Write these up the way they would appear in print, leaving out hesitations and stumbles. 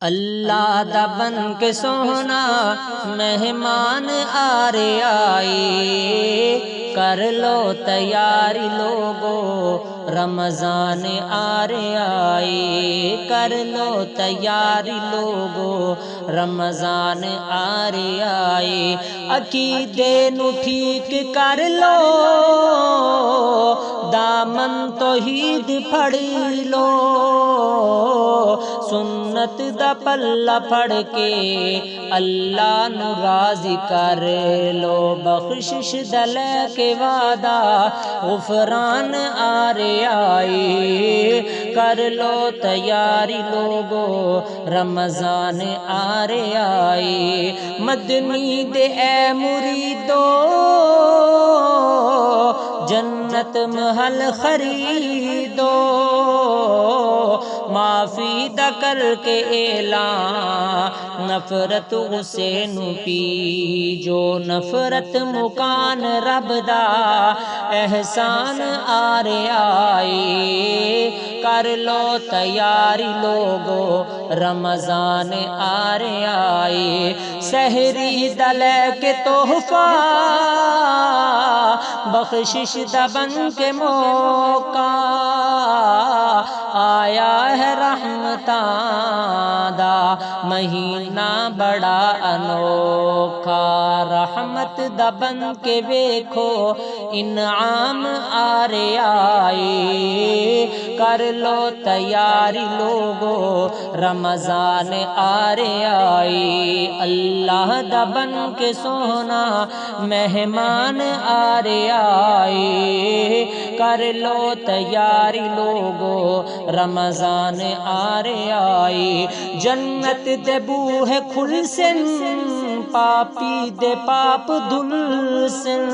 اللہ دا بن کے سونا مہمان آ رے آئے، کر لو تیاری لوگو رمضان آ رے آئے، کر لو تیاری لوگو رمضان آ رے آئے۔ عقیدے نو ٹھیک کر لو، دامن توحید پھڑ لو، سنت دا پلہ پھڑ کے اللہ نو راضی کر لو، بخشش دا لے کے وعدہ غفران آ رے آئے، کر لو تیاری لوگو رمضان آ رے آئے۔ مدنی دے اے مریدو جنت محل خریدو، معافی دا کر کے اعلان نفرت غصے نو پی جو، نفرت مکان رب دا احسان آ رے آئے، کر لو تیاری لوگو رمضان آ رے آئے۔ سحری دا لے کے تحفہ بخشش دا بن کے موقع آیا ہے، رحمتاں دا مہینہ بڑا انوکھا، رحمت دا بن کے ویکھو انعام آ رے آئے، کر لو تیاری لوگو رمضان آ رے آئے۔ اللہ دا بن کے سونا مہمان آ رے آئے، کر لو تیاری لوگو رمضان آ رے آئے۔ جنت دے بوہے کھل سن، پاپی دے پاپ دھل سن،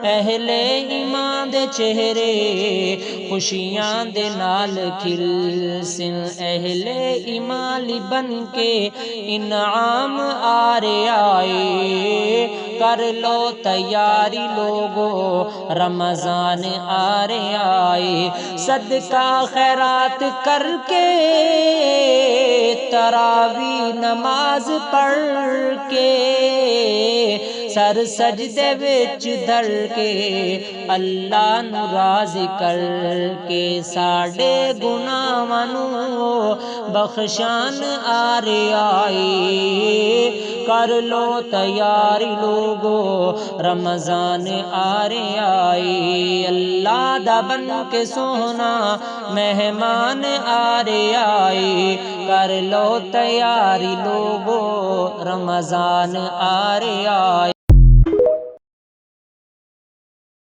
اہل ایمان دے چہرے خوشیاں دے نال کھل سن، اہل ایمان بن کے انعام آ رے آئے، کر لو تیاری لوگو رمضان آ رے آئے۔ صدقہ خیرات کر کے تراویح نماز پڑھ کے، سر سجدے وچ دھر کے اللہ نو راضی کر کے، ساڈے گناہاں نو بخشان آ رے آئے، کر لو تیاری لوگو رمضان آ رے آئے۔ اللہ دا بن کے سونا مہمان آ رے آئے، کر لو تیاری لوگو رمضان آ رے آئے۔